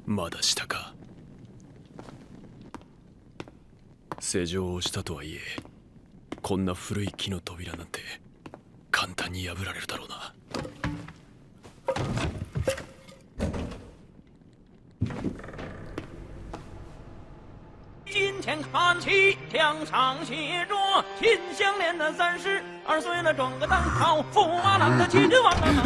まだしたか。施錠をしたとはいえ、こんな古い木の扉なんて簡単に破られるだろうな。今天看齐，墙上写着“秦香莲的32岁了，装个蛋糕，驸马郎的气质王啊！”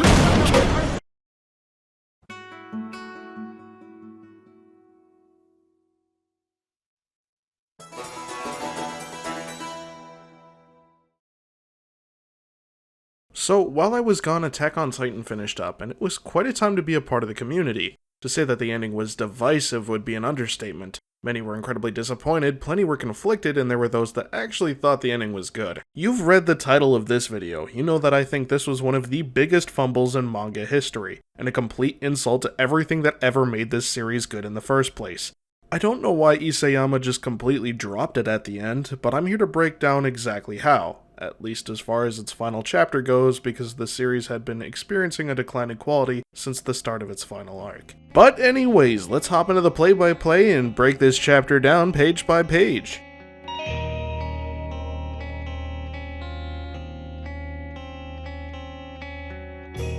So, while I was gone, Attack on Titan finished up, and it was quite a time to be a part of the community. To say that the ending was divisive would be an understatement. Many were incredibly disappointed, plenty were conflicted, and there were those that actually thought the ending was good. You've read the title of this video, you know that I think this was one of the biggest fumbles in manga history, and a complete insult to everything that ever made this series good in the first place. I don't know why Isayama just completely dropped it at the end, but I'm here to break down exactly how. At least as far as its final chapter goes, because the series had been experiencing a decline in quality since the start of its final arc. But anyways, let's hop into the play-by-play and break this chapter down page by page.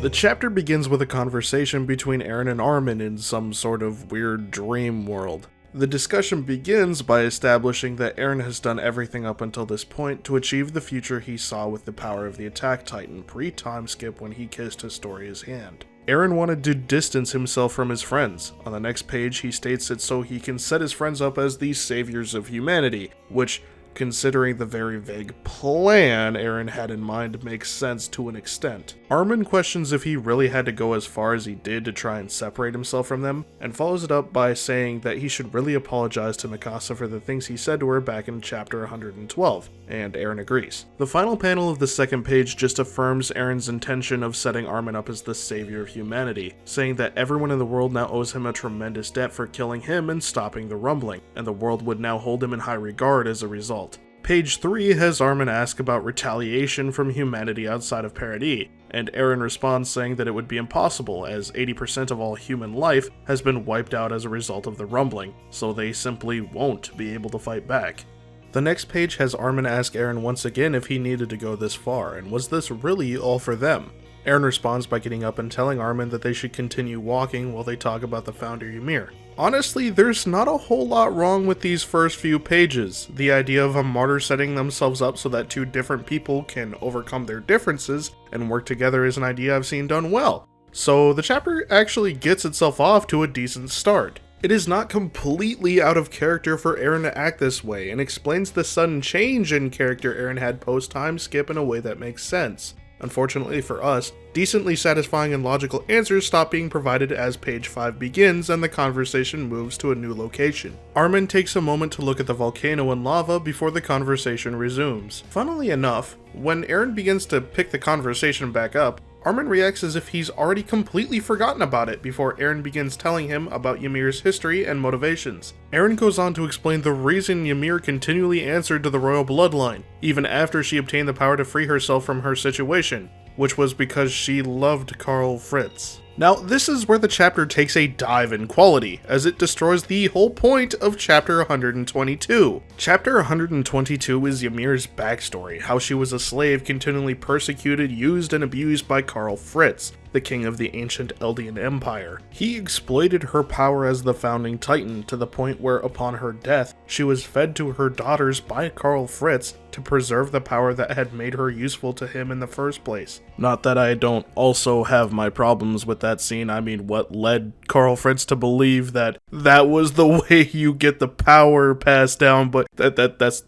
The chapter begins with a conversation between Eren and Armin in some sort of weird dream world. The discussion begins by establishing that Eren has done everything up until this point to achieve the future he saw with the power of the Attack Titan pre-time skip when he kissed Historia's hand. Eren wanted to distance himself from his friends. On the next page he states it so he can set his friends up as the saviors of humanity, which, considering the very vague plan Eren had in mind, makes sense to an extent. Armin questions if he really had to go as far as he did to try and separate himself from them, and follows it up by saying that he should really apologize to Mikasa for the things he said to her back in chapter 112, and Eren agrees. The final panel of the second page just affirms Eren's intention of setting Armin up as the savior of humanity, saying that everyone in the world now owes him a tremendous debt for killing him and stopping the rumbling, and the world would now hold him in high regard as a result. Page 3 has Armin ask about retaliation from humanity outside of Paradis, and Eren responds saying that it would be impossible as 80% of all human life has been wiped out as a result of the rumbling, so they simply won't be able to fight back. The next page has Armin ask Eren once again if he needed to go this far, and was this really all for them? Eren responds by getting up and telling Armin that they should continue walking while they talk about the founder Ymir. Honestly, there's not a whole lot wrong with these first few pages. The idea of a martyr setting themselves up so that two different people can overcome their differences and work together is an idea I've seen done well. So the chapter actually gets itself off to a decent start. It is not completely out of character for Eren to act this way, and explains the sudden change in character Eren had post-time skip in a way that makes sense. Unfortunately for us, decently satisfying and logical answers stop being provided as page 5 begins and the conversation moves to a new location. Armin takes a moment to look at the volcano and lava before the conversation resumes. Funnily enough, when Eren begins to pick the conversation back up, Armin reacts as if he's already completely forgotten about it before Eren begins telling him about Ymir's history and motivations. Eren goes on to explain the reason Ymir continually answered to the royal bloodline, even after she obtained the power to free herself from her situation, which was because she loved Karl Fritz. Now, this is where the chapter takes a dive in quality, as it destroys the whole point of chapter 122. Chapter 122 is Ymir's backstory, how she was a slave continually persecuted, used, and abused by Karl Fritz, the king of the ancient Eldian Empire. He exploited her power as the founding titan to the point where, upon her death, she was fed to her daughters by Karl Fritz to preserve the power that had made her useful to him in the first place. Not that I don't also have my problems with that scene. I mean, what led Karl Fritz to believe that that was the way you get the power passed down, but that's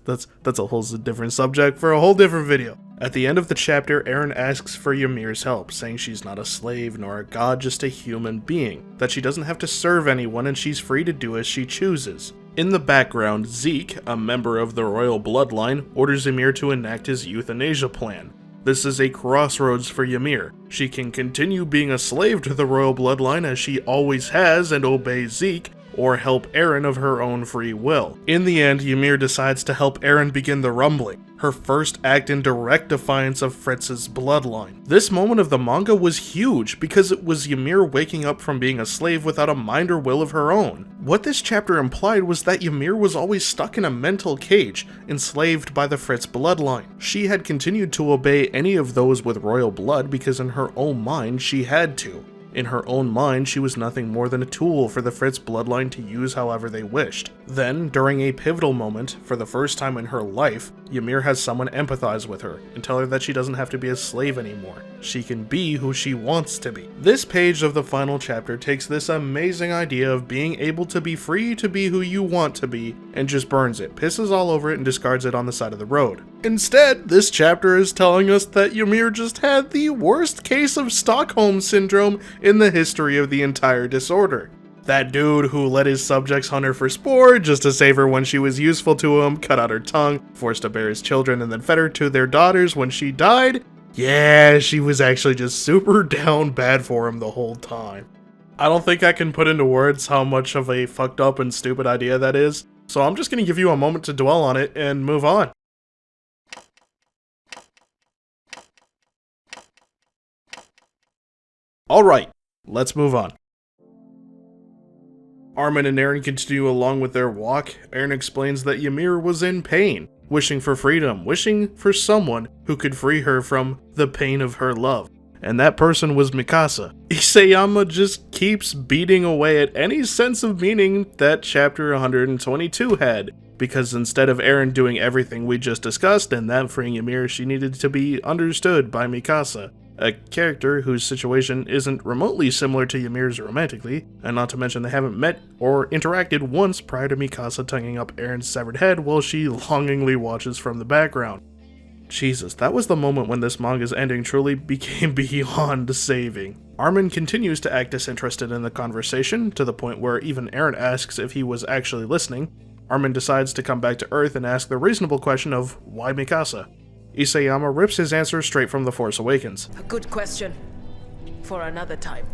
a whole different subject for a whole different video. At the end of the chapter, Eren asks for Ymir's help, saying she's not a slave nor a god, just a human being, that she doesn't have to serve anyone and she's free to do as she chooses. In the background, Zeke, a member of the royal bloodline, orders Ymir to enact his euthanasia plan. This is a crossroads for Ymir. She can continue being a slave to the royal bloodline as she always has and obey Zeke, or help Eren of her own free will. In the end, Ymir decides to help Eren begin the rumbling, her first act in direct defiance of Fritz's bloodline. This moment of the manga was huge because it was Ymir waking up from being a slave without a mind or will of her own. What this chapter implied was that Ymir was always stuck in a mental cage, enslaved by the Fritz bloodline. She had continued to obey any of those with royal blood because in her own mind she had to. In her own mind, she was nothing more than a tool for the Fritz bloodline to use however they wished. Then, during a pivotal moment, for the first time in her life, Ymir has someone empathize with her and tell her that she doesn't have to be a slave anymore. She can be who she wants to be. This page of the final chapter takes this amazing idea of being able to be free to be who you want to be and just burns it, pisses all over it, and discards it on the side of the road. Instead, this chapter is telling us that Ymir just had the worst case of Stockholm Syndrome in the history of the entire disorder. That dude who let his subjects hunt her for sport just to save her when she was useful to him, cut out her tongue, forced to bear his children, and then fed her to their daughters when she died. Yeah, she was actually just super down bad for him the whole time. I don't think I can put into words how much of a fucked up and stupid idea that is, so I'm just gonna give you a moment to dwell on it and move on. Alright, let's move on. Armin and Eren continue along with their walk. Eren explains that Ymir was in pain, wishing for freedom, wishing for someone who could free her from the pain of her love. And that person was Mikasa. Isayama just keeps beating away at any sense of meaning that chapter 122 had, because instead of Eren doing everything we just discussed and that freeing Ymir, she needed to be understood by Mikasa. A character whose situation isn't remotely similar to Ymir's romantically, and not to mention they haven't met or interacted once prior to Mikasa tonguing up Eren's severed head while she longingly watches from the background. Jesus, that was the moment when this manga's ending truly became beyond saving. Armin continues to act disinterested in the conversation, to the point where even Eren asks if he was actually listening. Armin decides to come back to Earth and ask the reasonable question of why Mikasa? Isayama rips his answer straight from The Force Awakens. A good question. For another time.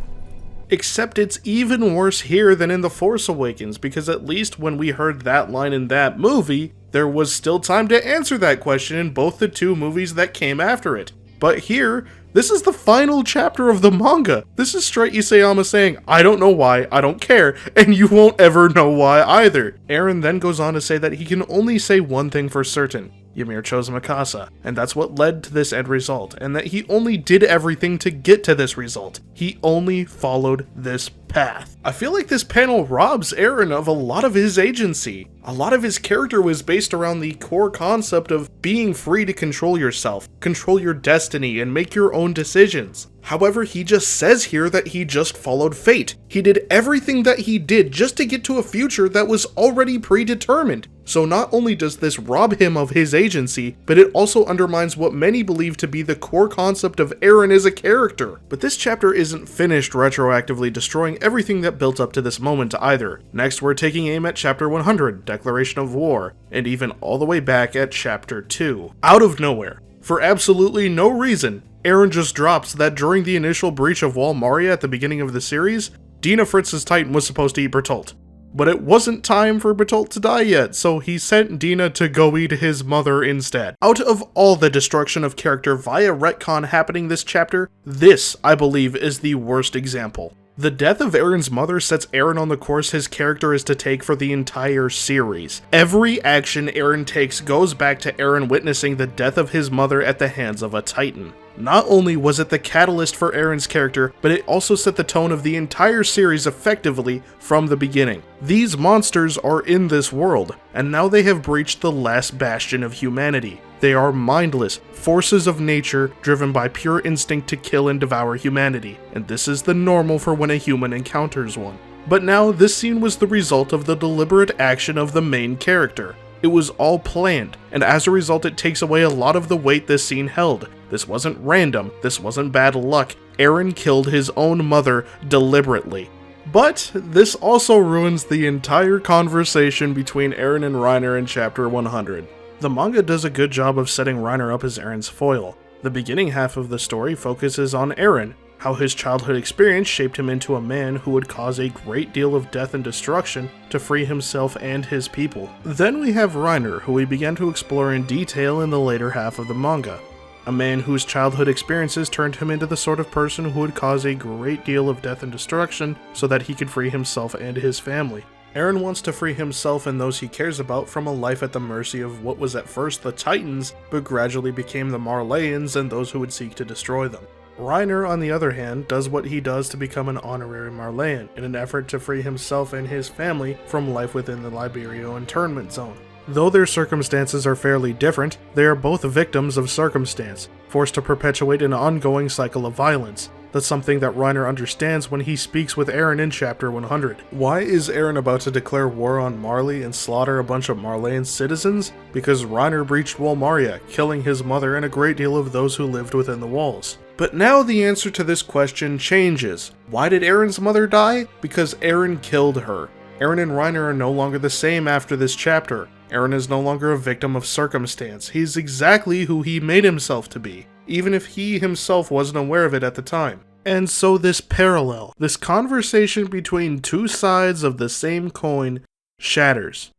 Except it's even worse here than in The Force Awakens, because at least when we heard that line in that movie, there was still time to answer that question in both the two movies that came after it. But here, this is the final chapter of the manga. This is straight Isayama saying, I don't know why, I don't care, and you won't ever know why either. Eren then goes on to say that he can only say one thing for certain. Ymir chose Mikasa, and that's what led to this end result, and that he only did everything to get to this result. He only followed this path. I feel like this panel robs Eren of a lot of his agency. A lot of his character was based around the core concept of being free to control yourself, control your destiny, and make your own decisions. However, he just says here that he just followed fate. He did everything that he did just to get to a future that was already predetermined. So not only does this rob him of his agency, but it also undermines what many believe to be the core concept of Eren as a character. But this chapter isn't finished retroactively destroying everything that built up to this moment either. Next, we're taking aim at chapter 100, Declaration of War, and even all the way back at chapter 2. Out of nowhere, for absolutely no reason, Eren just drops that during the initial breach of Wall Maria at the beginning of the series, Dina Fritz's Titan was supposed to eat Bertolt. But it wasn't time for Bertolt to die yet, so he sent Dina to go eat his mother instead. Out of all the destruction of character via retcon happening this chapter, this, I believe, is the worst example. The death of Eren's mother sets Eren on the course his character is to take for the entire series. Every action Eren takes goes back to Eren witnessing the death of his mother at the hands of a Titan. Not only was it the catalyst for Eren's character, but it also set the tone of the entire series effectively from the beginning. These monsters are in this world, and now they have breached the last bastion of humanity. They are mindless forces of nature driven by pure instinct to kill and devour humanity, and this is the normal for when a human encounters one. But now this scene was the result of the deliberate action of the main character. It was all planned, and as a result it takes away a lot of the weight this scene held. This wasn't random, this wasn't bad luck. Eren killed his own mother deliberately. But this also ruins the entire conversation between Eren and Reiner in chapter 100. The manga does a good job of setting Reiner up as Eren's foil. The beginning half of the story focuses on Eren, how his childhood experience shaped him into a man who would cause a great deal of death and destruction to free himself and his people. Then we have Reiner, who we began to explore in detail in the later half of the manga. A man whose childhood experiences turned him into the sort of person who would cause a great deal of death and destruction so that he could free himself and his family. Eren wants to free himself and those he cares about from a life at the mercy of what was at first the Titans, but gradually became the Marleyans and those who would seek to destroy them. Reiner, on the other hand, does what he does to become an honorary Marleyan, in an effort to free himself and his family from life within the Liberio internment zone. Though their circumstances are fairly different, they are both victims of circumstance, forced to perpetuate an ongoing cycle of violence. That's something that Reiner understands when he speaks with Eren in Chapter 100. Why is Eren about to declare war on Marley and slaughter a bunch of Marleyan citizens? Because Reiner breached Wall Maria, killing his mother and a great deal of those who lived within the walls. But now the answer to this question changes. Why did Eren's mother die? Because Eren killed her. Eren and Reiner are no longer the same after this chapter. Eren is no longer a victim of circumstance. He's exactly who he made himself to be, even if he himself wasn't aware of it at the time. And so this parallel, this conversation between two sides of the same coin, shatters.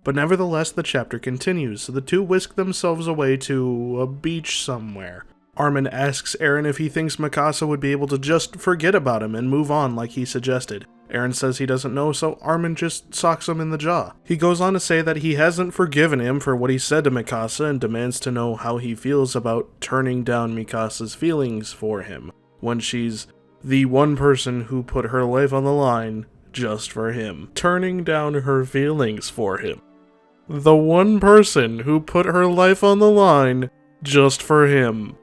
But nevertheless, the chapter continues, so the two whisk themselves away to a beach somewhere. Armin asks Eren if he thinks Mikasa would be able to just forget about him and move on like he suggested. Eren says he doesn't know, so Armin just socks him in the jaw. He goes on to say that he hasn't forgiven him for what he said to Mikasa and demands to know how he feels about turning down Mikasa's feelings for him, when she's the one person who put her life on the line just for him. Turning down her feelings for him. The one person who put her life on the line just for him.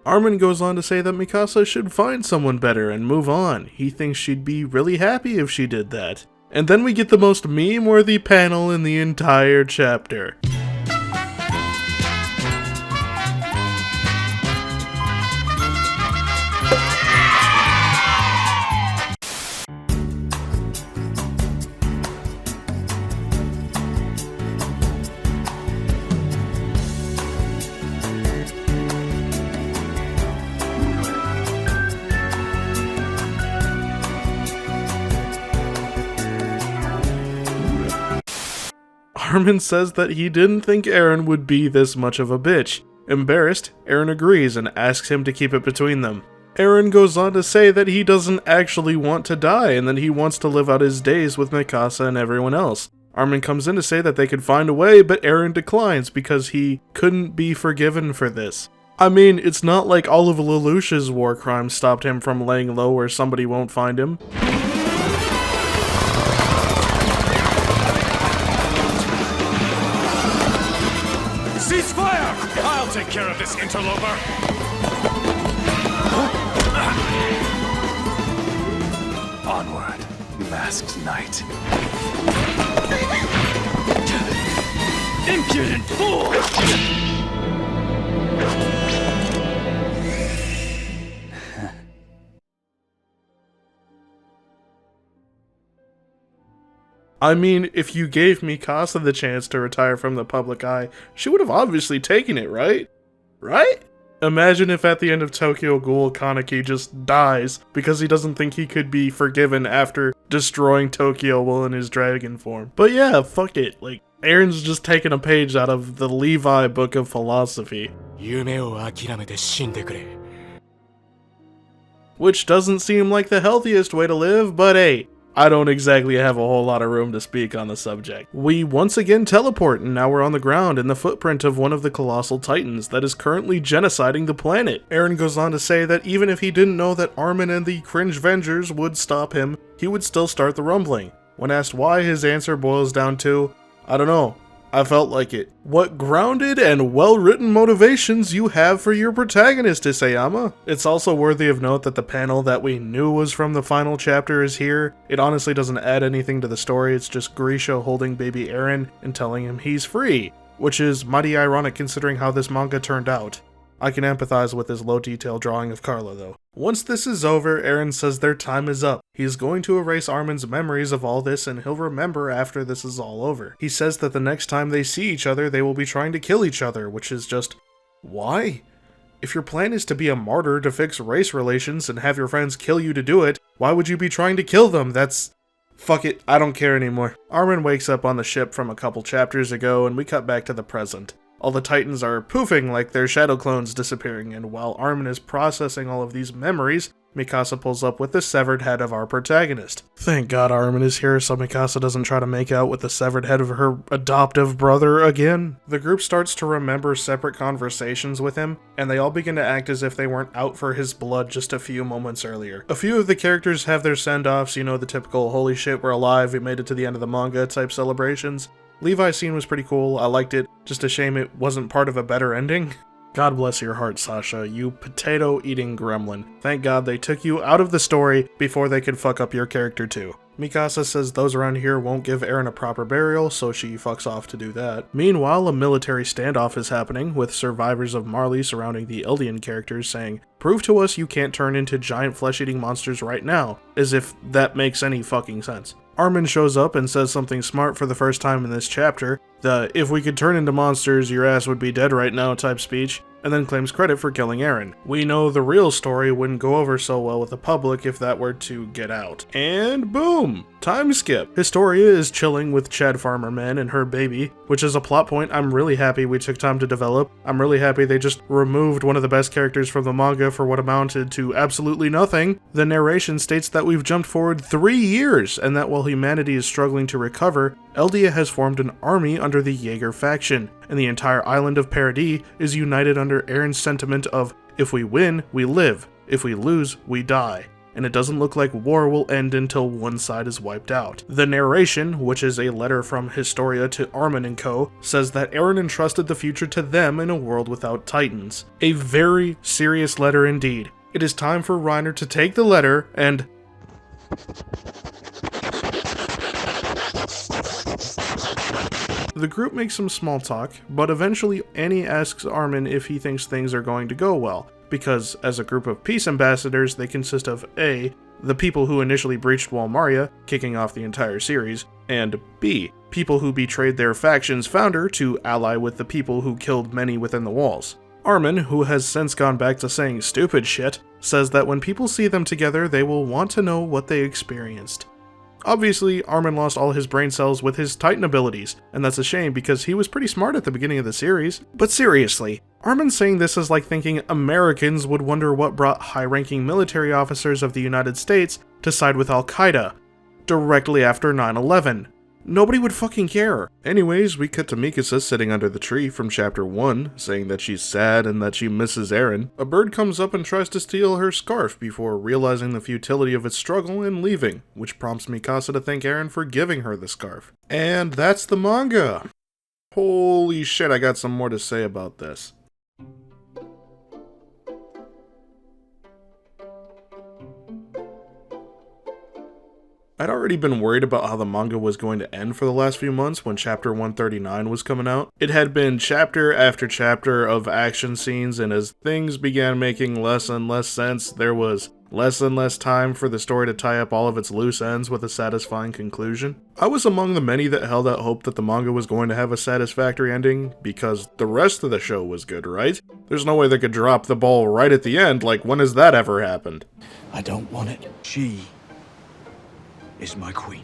Armin goes on to say that Mikasa should find someone better and move on. He thinks she'd be really happy if she did that. And then we get the most meme-worthy panel in the entire chapter. Armin says that he didn't think Eren would be this much of a bitch. Embarrassed, Eren agrees and asks him to keep it between them. Eren goes on to say that he doesn't actually want to die and that he wants to live out his days with Mikasa and everyone else. Armin comes in to say that they could find a way, but Eren declines because he couldn't be forgiven for this. I mean, it's not like all of Lelouch's war crimes stopped him from laying low where somebody won't find him. Ceasefire! I'll take care of this interloper. Onward, masked knight. Impudent fool! I mean, if you gave Mikasa the chance to retire from the public eye, she would have obviously taken it, right? Right? Imagine if at the end of Tokyo Ghoul, Kaneki just dies because he doesn't think he could be forgiven after destroying Tokyo while in his dragon form. But yeah, fuck it. Like, Eren's just taking a page out of the Levi Book of Philosophy. Which doesn't seem like the healthiest way to live, but hey, I don't exactly have a whole lot of room to speak on the subject. We once again teleport, and now we're on the ground in the footprint of one of the colossal titans that is currently genociding the planet. Eren goes on to say that even if he didn't know that Armin and the Cringe Vengers would stop him, he would still start the rumbling. When asked why, his answer boils down to, I don't know, I felt like it. What grounded and well-written motivations you have for your protagonist, Isayama. It's also worthy of note that the panel that we knew was from the final chapter is here. It honestly doesn't add anything to the story, it's just Grisha holding baby Eren and telling him he's free, which is mighty ironic considering how this manga turned out. I can empathize with his low-detail drawing of Carla, though. Once this is over, Eren says their time is up. He's going to erase Armin's memories of all this and he'll remember after this is all over. He says that the next time they see each other, they will be trying to kill each other, which is just... why? If your plan is to be a martyr to fix race relations and have your friends kill you to do it, why would you be trying to kill them? Fuck it, I don't care anymore. Armin wakes up on the ship from a couple chapters ago, and we cut back to the present. All the Titans are poofing like their shadow clones disappearing, and while Armin is processing all of these memories, Mikasa pulls up with the severed head of our protagonist. Thank God Armin is here so Mikasa doesn't try to make out with the severed head of her adoptive brother again. The group starts to remember separate conversations with him, and they all begin to act as if they weren't out for his blood just a few moments earlier. A few of the characters have their send-offs, you know, the typical holy shit, we're alive, we made it to the end of the manga type celebrations. Levi's scene was pretty cool, I liked it, just a shame it wasn't part of a better ending. God bless your heart, Sasha, you potato-eating gremlin. Thank God they took you out of the story before they could fuck up your character too. Mikasa says those around here won't give Eren a proper burial, so she fucks off to do that. Meanwhile, a military standoff is happening, with survivors of Marley surrounding the Eldian characters saying, "Prove to us you can't turn into giant flesh-eating monsters right now," as if that makes any fucking sense. Armin shows up and says something smart for the first time in this chapter, the "if we could turn into monsters, your ass would be dead right now" type speech, and then claims credit for killing Eren. We know the real story wouldn't go over so well with the public if that were to get out. And boom! Time skip. Historia is chilling with Chad Farmer Men and her baby, which is a plot point I'm really happy we took time to develop. I'm really happy they just removed one of the best characters from the manga for what amounted to absolutely nothing. The narration states that we've jumped forward 3 years, and that while humanity is struggling to recover, Eldia has formed an army under the Jaeger faction, and the entire island of Paradis is united under Eren's sentiment of, if we win, we live, if we lose, we die. And it doesn't look like war will end until one side is wiped out. The narration, which is a letter from Historia to Armin and co., says that Eren entrusted the future to them in a world without Titans. A very serious letter indeed. It is time for Reiner to take the letter and... The group makes some small talk, but eventually Annie asks Armin if he thinks things are going to go well, because as a group of peace ambassadors they consist of A, the people who initially breached Walmaria, kicking off the entire series, and B, people who betrayed their faction's founder to ally with the people who killed many within the walls. Armin, who has since gone back to saying stupid shit, says that when people see them together they will want to know what they experienced. Obviously, Armin lost all his brain cells with his Titan abilities, and that's a shame because he was pretty smart at the beginning of the series. But seriously, Armin saying this is like thinking Americans would wonder what brought high-ranking military officers of the United States to side with Al-Qaeda directly after 9/11. Nobody would fucking care. Anyways, we cut to Mikasa sitting under the tree from chapter 1, saying that she's sad and that she misses Eren. A bird comes up and tries to steal her scarf before realizing the futility of its struggle and leaving, which prompts Mikasa to thank Eren for giving her the scarf. And that's the manga. Holy shit, I got some more to say about this. I'd already been worried about how the manga was going to end for the last few months when chapter 139 was coming out. It had been chapter after chapter of action scenes, and as things began making less and less sense, there was less and less time for the story to tie up all of its loose ends with a satisfying conclusion. I was among the many that held out hope that the manga was going to have a satisfactory ending, because the rest of the show was good, right? There's no way they could drop the ball right at the end, like when has that ever happened? I don't want it. She is my queen.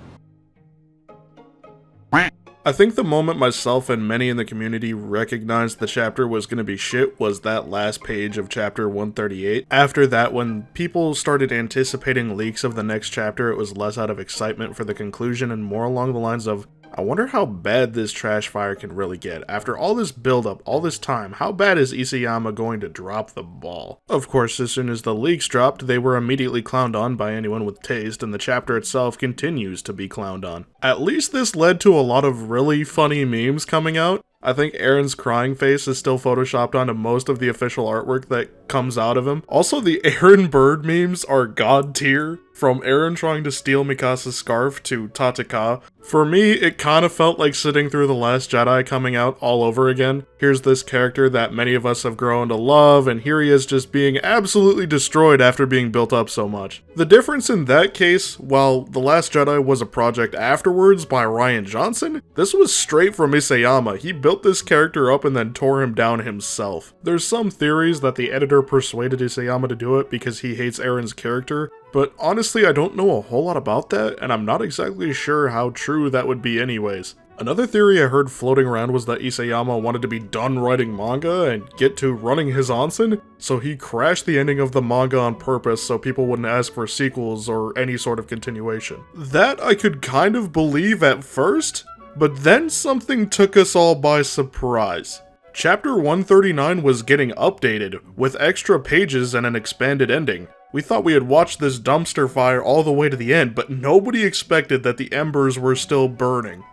I think the moment myself and many in the community recognized the chapter was going to be shit was that last page of chapter 138. After that, when people started anticipating leaks of the next chapter, it was less out of excitement for the conclusion and more along the lines of, I wonder how bad this trash fire can really get. After all this buildup, all this time, how bad is Isayama going to drop the ball? Of course, as soon as the leaks dropped, they were immediately clowned on by anyone with taste, and the chapter itself continues to be clowned on. At least this led to a lot of really funny memes coming out. I think Eren's crying face is still photoshopped onto most of the official artwork that comes out of him. Also, the Eren bird memes are god tier. From Eren trying to steal Mikasa's scarf to Tataka, for me, it kinda felt like sitting through The Last Jedi coming out all over again. Here's this character that many of us have grown to love, and here he is just being absolutely destroyed after being built up so much. The difference in that case, while The Last Jedi was a project afterwards by Rian Johnson, this was straight from Isayama. He built this character up and then tore him down himself. There's some theories that the editor persuaded Isayama to do it because he hates Eren's character, but honestly I don't know a whole lot about that, and I'm not exactly sure how true that would be anyways. Another theory I heard floating around was that Isayama wanted to be done writing manga and get to running his onsen, so he crashed the ending of the manga on purpose so people wouldn't ask for sequels or any sort of continuation. That I could kind of believe at first, but then something took us all by surprise. Chapter 139 was getting updated, with extra pages and an expanded ending. We thought we had watched this dumpster fire all the way to the end, but nobody expected that the embers were still burning.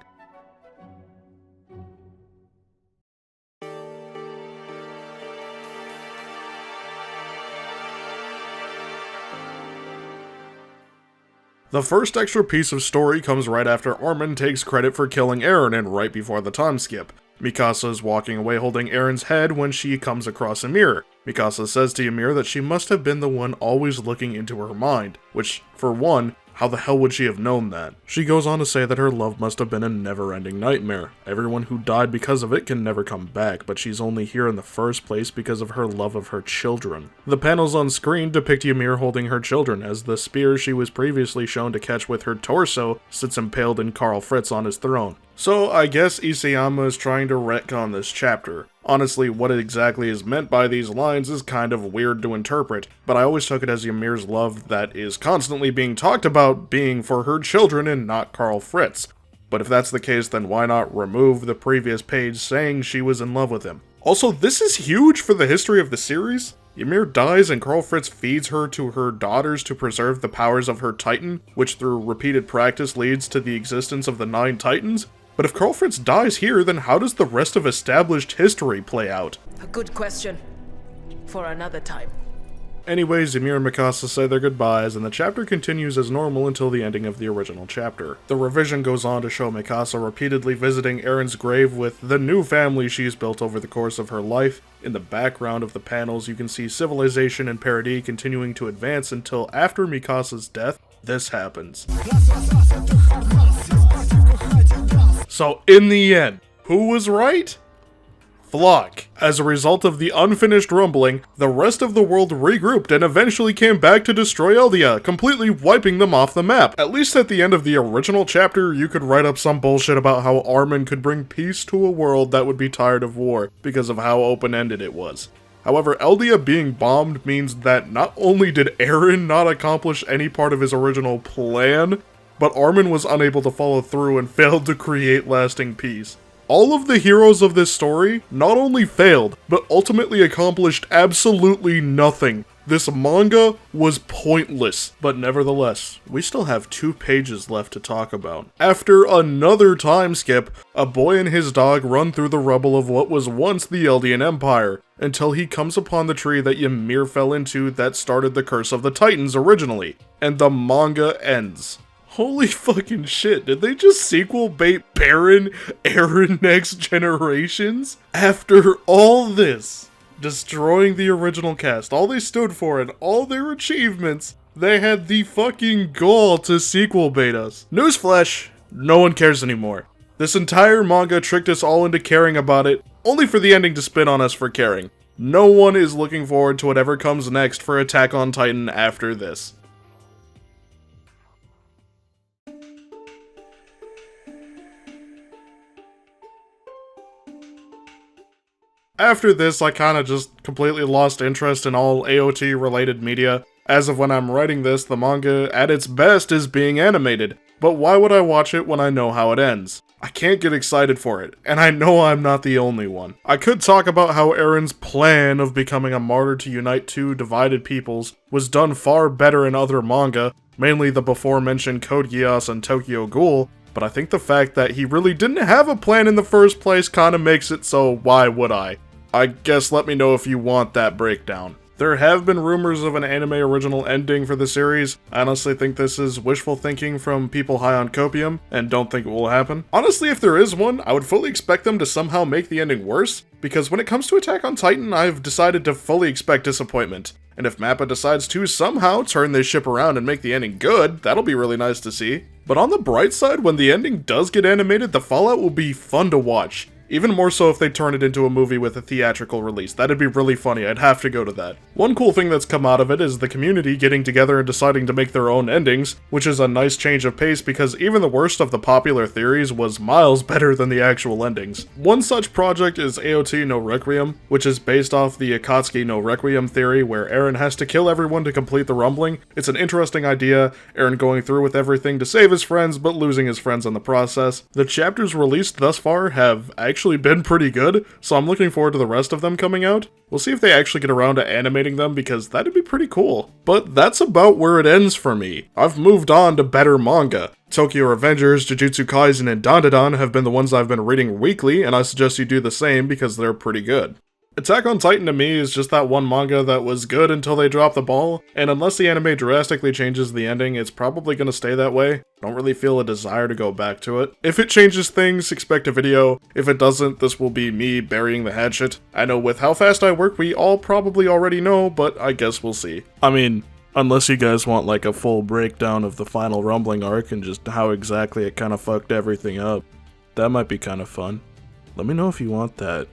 The first extra piece of story comes right after Armin takes credit for killing Eren and right before the time skip. Mikasa is walking away holding Eren's head when she comes across Ymir. Mikasa says to Ymir that she must have been the one always looking into her mind, which, for one, how the hell would she have known that? She goes on to say that her love must have been a never-ending nightmare. Everyone who died because of it can never come back, but she's only here in the first place because of her love of her children. The panels on screen depict Ymir holding her children, as the spear she was previously shown to catch with her torso sits impaled in Karl Fritz on his throne. So I guess Isayama is trying to retcon this chapter. Honestly, what exactly is meant by these lines is kind of weird to interpret, but I always took it as Ymir's love that is constantly being talked about being for her children and not Karl Fritz. But if that's the case, then why not remove the previous page saying she was in love with him? Also, this is huge for the history of the series. Ymir dies and Karl Fritz feeds her to her daughters to preserve the powers of her Titan, which through repeated practice leads to the existence of the 9 Titans. But if Karl Fritz dies here, then how does the rest of established history play out? A good question. For another time. Anyways, Ymir and Mikasa say their goodbyes, and the chapter continues as normal until the ending of the original chapter. The revision goes on to show Mikasa repeatedly visiting Eren's grave with the new family she's built over the course of her life. In the background of the panels, you can see civilization and Paradis continuing to advance until after Mikasa's death, this happens. So in the end, who was right? Flock. As a result of the unfinished rumbling, the rest of the world regrouped and eventually came back to destroy Eldia, completely wiping them off the map. At least at the end of the original chapter, you could write up some bullshit about how Armin could bring peace to a world that would be tired of war, because of how open-ended it was. However, Eldia being bombed means that not only did Eren not accomplish any part of his original plan, but Armin was unable to follow through and failed to create lasting peace. All of the heroes of this story not only failed, but ultimately accomplished absolutely nothing. This manga was pointless, but nevertheless, we still have 2 pages left to talk about. After another time skip, a boy and his dog run through the rubble of what was once the Eldian Empire, until he comes upon the tree that Ymir fell into that started the Curse of the Titans originally, and the manga ends. Holy fucking shit, did they just sequel bait Baron Eren Next Generations? After all this, destroying the original cast, all they stood for and all their achievements, they had the fucking gall to sequel bait us. Newsflash, no one cares anymore. This entire manga tricked us all into caring about it, only for the ending to spin on us for caring. No one is looking forward to whatever comes next for Attack on Titan after this. After this, I kinda just completely lost interest in all AOT related media. As of when I'm writing this, the manga, at its best, is being animated. But why would I watch it when I know how it ends? I can't get excited for it, and I know I'm not the only one. I could talk about how Eren's plan of becoming a martyr to unite 2 divided peoples was done far better in other manga, mainly the before-mentioned Code Geass and Tokyo Ghoul, but I think the fact that he really didn't have a plan in the first place kinda makes it so why would I? I guess let me know if you want that breakdown. There have been rumors of an anime original ending for the series. I honestly think this is wishful thinking from people high on copium, and don't think it will happen. Honestly, if there is one, I would fully expect them to somehow make the ending worse, because when it comes to Attack on Titan, I've decided to fully expect disappointment. And if MAPPA decides to somehow turn this ship around and make the ending good, that'll be really nice to see. But on the bright side, when the ending does get animated, the fallout will be fun to watch. Even more so if they turn it into a movie with a theatrical release. That'd be really funny, I'd have to go to that. One cool thing that's come out of it is the community getting together and deciding to make their own endings, which is a nice change of pace because even the worst of the popular theories was miles better than the actual endings. One such project is AOT no Requiem, which is based off the Akatsuki no Requiem theory where Eren has to kill everyone to complete the rumbling. It's an interesting idea, Eren going through with everything to save his friends but losing his friends in the process. The chapters released thus far have actually been pretty good, so I'm looking forward to the rest of them coming out. We'll see if they actually get around to animating them because that'd be pretty cool. But that's about where it ends for me. I've moved on to better manga. Tokyo Revengers, Jujutsu Kaisen, and Dandadan have been the ones I've been reading weekly, and I suggest you do the same because they're pretty good. Attack on Titan to me is just that one manga that was good until they dropped the ball, and unless the anime drastically changes the ending, it's probably gonna stay that way. I don't really feel a desire to go back to it. If it changes things, expect a video. If it doesn't, this will be me burying the hatchet. I know with how fast I work, we all probably already know, but I guess we'll see. I mean, unless you guys want like a full breakdown of the final rumbling arc and just how exactly it kind of fucked everything up, that might be kind of fun. Let me know if you want that.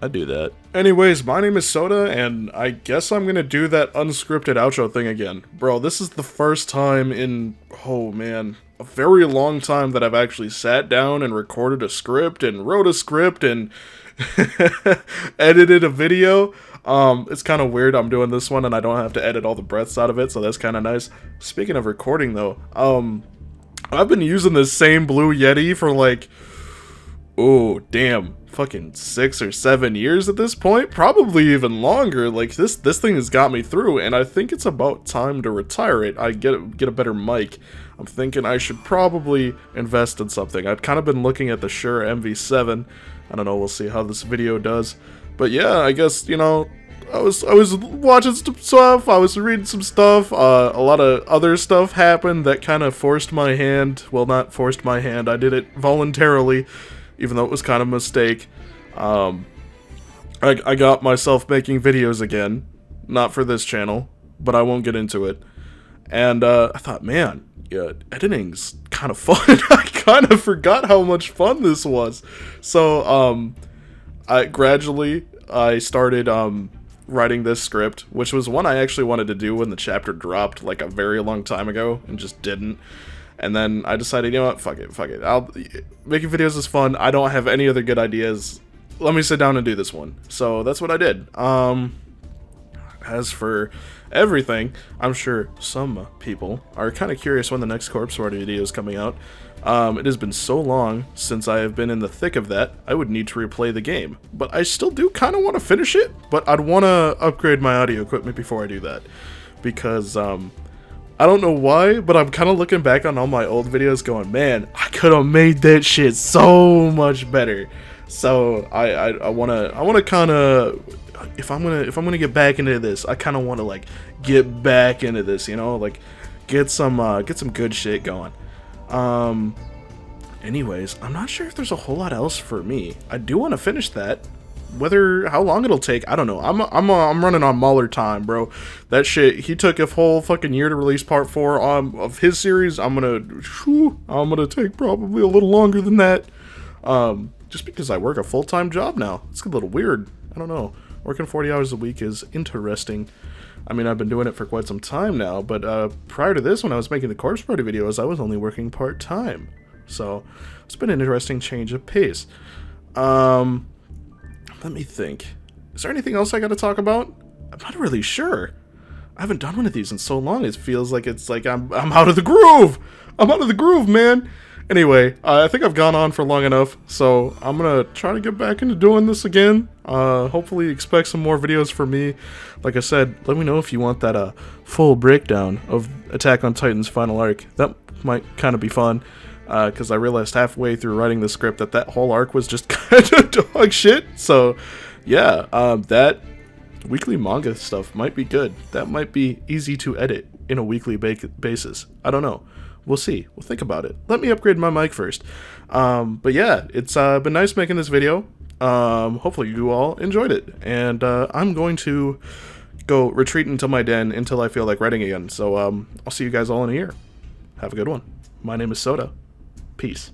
I'd do that. Anyways, my name is Soda, and I guess I'm gonna do that unscripted outro thing again. Bro, this is the first time in, oh man, a very long time that I've actually sat down and recorded a script and wrote a script and edited a video. It's kind of weird I'm doing this one and I don't have to edit all the breaths out of it, so that's kind of nice. Speaking of recording though, I've been using this same Blue Yeti for like, oh damn, fucking 6 or 7 years at this point, probably even longer. Like this thing has got me through, and I think it's about time to retire it. I get a better mic. I'm thinking I should probably invest in something. I'd kind of been looking at the Shure MV7. I don't know, we'll see how this video does. But yeah, I guess, you know, I was watching some stuff, I was reading some stuff, a lot of other stuff happened that kind of forced my hand. Well, not forced my hand, I did it voluntarily, even though it was kind of a mistake. I got myself making videos again, not for this channel, but I won't get into it. And I thought, man, yeah, editing's kind of fun. I kind of forgot how much fun this was. So I gradually started writing this script, which was one I actually wanted to do when the chapter dropped like a very long time ago and just didn't. And then I decided, you know what, fuck it. Making videos is fun. I don't have any other good ideas. Let me sit down and do this one. So that's what I did. As for everything, I'm sure some people are kind of curious when the next Corpse Party video is coming out. It has been so long since I have been in the thick of that, I would need to replay the game. But I still do kind of want to finish it, but I'd want to upgrade my audio equipment before I do that. Because, I don't know why, but I'm kind of looking back on all my old videos going, man, I could have made that shit so much better. So I wanna kind of, if I'm gonna get back into this, I kind of want to like get back into this, you know, like get some good shit going. Anyways, I'm not sure if there's a whole lot else for me. I do want to finish that. How long it'll take, I don't know. I'm running on Mahler time, bro. That shit, he took a whole fucking year to release part 4 of his series. I'm gonna take probably a little longer than that. Just because I work a full-time job now. It's a little weird. I don't know. Working 40 hours a week is interesting. I mean, I've been doing it for quite some time now, but prior to this, when I was making the Corpse Party videos, I was only working part-time. So, it's been an interesting change of pace. Let me think. Is there anything else I gotta talk about? I'm not really sure. I haven't done one of these in so long, it feels like it's like I'm out of the groove! I'm out of the groove, man! Anyway, I think I've gone on for long enough, so I'm gonna try to get back into doing this again. Hopefully expect some more videos from me. Like I said, let me know if you want that full breakdown of Attack on Titan's final arc. That might kind of be fun. Because I realized halfway through writing the script that whole arc was just kind of dog shit. So, yeah, that weekly manga stuff might be good. That might be easy to edit in a weekly basis. I don't know. We'll see. We'll think about it. Let me upgrade my mic first. But yeah, it's been nice making this video. Hopefully you all enjoyed it. And I'm going to go retreat into my den until I feel like writing again. So I'll see you guys all in a year. Have a good one. My name is Soda. Peace.